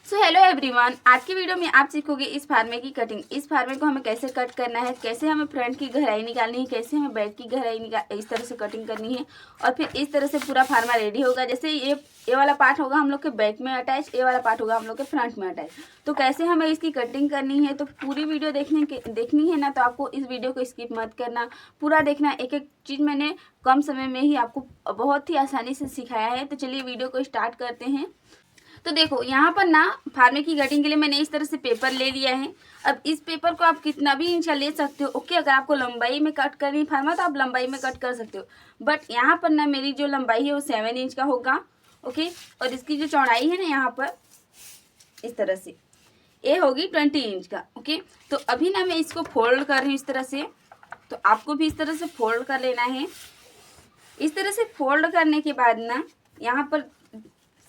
So hello everyone, आज की video में आप सीखोगे इस फार्मे की कटिंग। इस फार्मे को हमें कैसे कट करना है, कैसे हमें फ्रंट की गहराई निकालनी है, कैसे हमें बैक की गहराई इस तरह से कटिंग करनी है और फिर इस तरह से पूरा फार्मा रेडी होगा। जैसे ये वाला पार्ट होगा हम लोग के बैक में अटैच, ये वाला पार्ट होगा हम लोग के फ्रंट में अटैच। तो कैसे हमें इसकी कटिंग करनी है, तो पूरी वीडियो देखनी है ना, तो आपको इस वीडियो को स्किप मत करना, पूरा देखना। एक एक चीज़ मैंने कम समय में ही आपको बहुत ही आसानी से सिखाया है। तो चलिए वीडियो को स्टार्ट करते हैं। तो देखो यहाँ पर ना फार्मे की कटिंग के लिए मैंने इस तरह से पेपर ले लिया है। अब इस पेपर को आप कितना भी इंच ले सकते हो। ओके, अगर आपको लंबाई में कट करनी फार्मा तो आप लंबाई में कट कर सकते हो, बट यहाँ पर ना मेरी जो लंबाई है वो 7 इंच का होगा। ओके, और इसकी जो चौड़ाई है ना यहाँ पर इस तरह से ये होगी 20 इंच का। ओके, तो अभी ना मैं इसको फोल्ड कर रही हूँ इस तरह से, तो आपको भी इस तरह से फोल्ड कर लेना है। इस तरह से फोल्ड करने के बाद ना यहाँ पर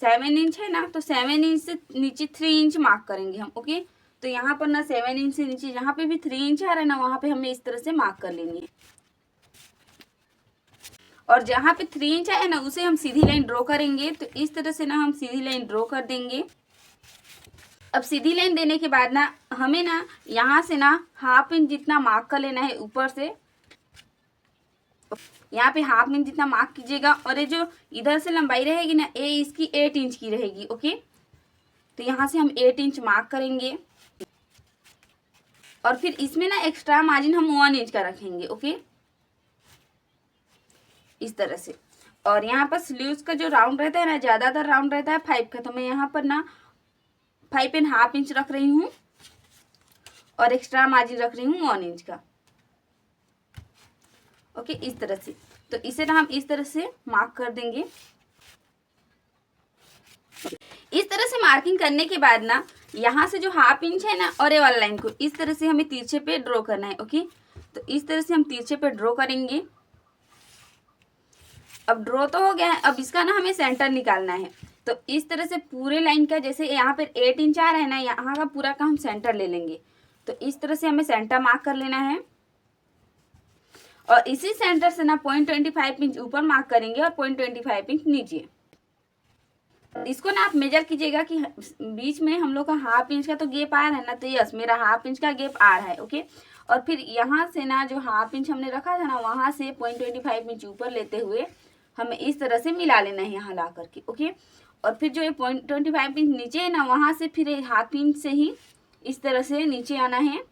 7 इंच है ना, तो 7 इंच से नीचे 3 इंच मार्क करेंगे हम। ओके, तो यहाँ पर ना 7 इंच से नीचे जहाँ पे भी 3 इंच आ रहा है ना, वहाँ पे हमें इस तरह से मार्क कर लेनी है। और जहाँ पे 3 इंच आया ना उसे हम सीधी लाइन ड्रॉ करेंगे। तो इस तरह से ना हम सीधी लाइन ड्रॉ कर देंगे। अब सीधी लाइन देने के बाद ना हमें ना यहाँ से ना ½ इंच जितना मार्क कर लेना है ऊपर से। यहाँ पे ½ इंच जितना मार्क कीजिएगा, और ये जो इधर से लंबाई रहेगी ना ये इसकी 8 इंच की रहेगी। ओके, तो यहाँ से हम 8 इंच मार्क करेंगे और फिर इसमें ना एक्स्ट्रा मार्जिन हम 1 इंच का रखेंगे। ओके, इस तरह से। और यहाँ पर स्लीव्स का जो राउंड रहता है ना, ज़्यादातर राउंड रहता है 5 का, तो मैं यहाँ पर ना 5½ इंच रख रही हूँ और एक्स्ट्रा मार्जिन रख रही हूँ 1 इंच का। ओके, इस तरह से। तो इसे ना हम इस तरह से मार्क कर देंगे। इस तरह से मार्किंग करने के बाद ना यहाँ से जो ½ इंच है ना और ये वाला लाइन को इस तरह से हमें तिरछे पे ड्रॉ करना है। ओके, तो इस तरह से हम तिरछे पे ड्रॉ करेंगे। अब ड्रॉ तो हो गया है, अब इसका ना हमें सेंटर निकालना है। तो इस तरह से पूरे लाइन का, जैसे यहाँ पर 8 इंच आ रहा है ना, यहाँ का पूरा का हम सेंटर ले लेंगे। तो इस तरह से हमें सेंटर मार्क कर लेना है और इसी सेंटर से ना 0.25 इंच ऊपर मार्क करेंगे और 0.25 इंच नीचे। इसको ना आप मेजर कीजिएगा कि बीच में हम लोग का ½ इंच का तो गैप आ रहा है ना, तो यस मेरा ½ इंच का गैप आ रहा है। ओके, और फिर यहाँ से ना जो ½ इंच हमने रखा था ना, वहाँ से 0.25 इंच ऊपर लेते हुए हमें इस तरह से मिला लेना है यहाँ ला करके। ओके, और फिर जो ये 0.25 इंच नीचे है ना, वहाँ से फिर ½ इंच से ही इस तरह से नीचे आना है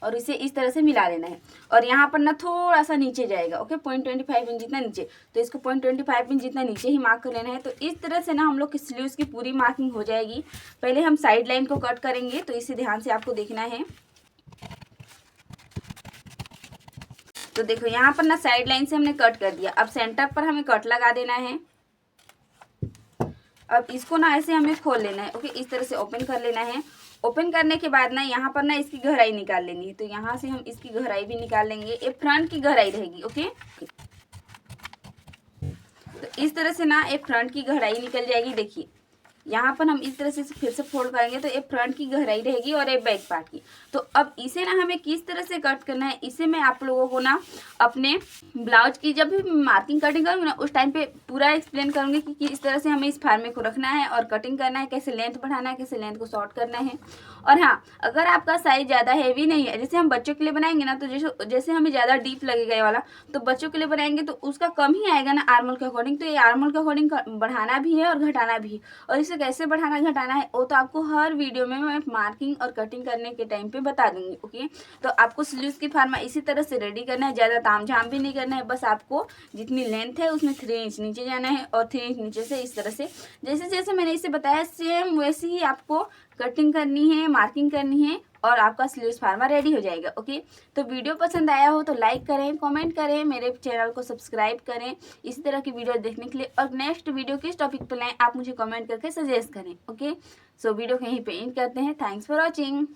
और इसे इस तरह से मिला लेना है। और यहाँ पर ना थोड़ा सा नीचे जाएगा। ओके, 0.25 इंच जितना नीचे, तो इसको 0.25 इंच जितना नीचे ही मार्क कर लेना है। तो इस तरह से ना हम लोग की स्लीव्स की पूरी मार्किंग हो जाएगी। पहले हम साइड लाइन को कट करेंगे, तो इसे ध्यान से आपको देखना है। तो देखो यहाँ पर ना साइड लाइन से हमने कट कर दिया। अब सेंटर पर हमें कट लगा देना है। अब इसको ना ऐसे हमें खोल लेना है। ओके, इस तरह से ओपन कर लेना है। ओपन करने के बाद ना यहाँ पर ना इसकी गहराई निकाल लेनी है। तो यहाँ से हम इसकी गहराई भी निकाल लेंगे। ये फ्रंट की गहराई रहेगी। ओके, तो इस तरह से ना ये फ्रंट की गहराई निकल जाएगी। देखिए यहाँ पर हम इस तरह से फिर से फोल्ड करेंगे तो ये फ्रंट की गहराई रहेगी और ये बैक पार्ट की। तो अब इसे ना हमें किस तरह से कट करना है, इसे मैं आप लोगों को ना अपने ब्लाउज की जब भी मार्किंग कटिंग करूँगी ना उस टाइम पे पूरा एक्सप्लेन करूँगी कि किस तरह से हमें इस फार्मे को रखना है और कटिंग करना है, कैसे लेंथ बढ़ाना है, कैसे लेंथ को शॉर्ट करना है। और हाँ, अगर आपका साइज ज़्यादा हैवी नहीं है, जैसे हम बच्चों के लिए बनाएंगे ना, तो जैसे हमें ज़्यादा डीप लगेगा ये वाला, तो बच्चों के लिए बनाएंगे तो उसका कम ही आएगा ना आर्मल के अकॉर्डिंग। तो ये आर्मल के अकॉर्डिंग बढ़ाना भी है और घटाना भी है, और इसे कैसे बढ़ाना घटाना है वो तो आपको हर वीडियो में मैं मार्किंग और कटिंग करने के टाइम पे बता दूंगी। ओके, तो आपको स्लीव्स की फार्मा इसी तरह से रेडी करना है। ज़्यादा तामझाम भी नहीं करना है, बस आपको जितनी लेंथ है उसमें 3 इंच नीचे जाना है और 3 इंच नीचे से इस तरह से जैसे जैसे मैंने इसे बताया सेम वैसे ही आपको कटिंग करनी है, मार्किंग करनी है और आपका स्लीव्स फार्मा रेडी हो जाएगा। ओके, तो वीडियो पसंद आया हो तो लाइक करें, कमेंट करें, मेरे चैनल को सब्सक्राइब करें इसी तरह की वीडियो देखने के लिए। और नेक्स्ट वीडियो किस टॉपिक पर लाएं आप मुझे कमेंट करके सजेस्ट करें। ओके, सो वीडियो को यहीं पे एंड करते हैं। Thanks for watching.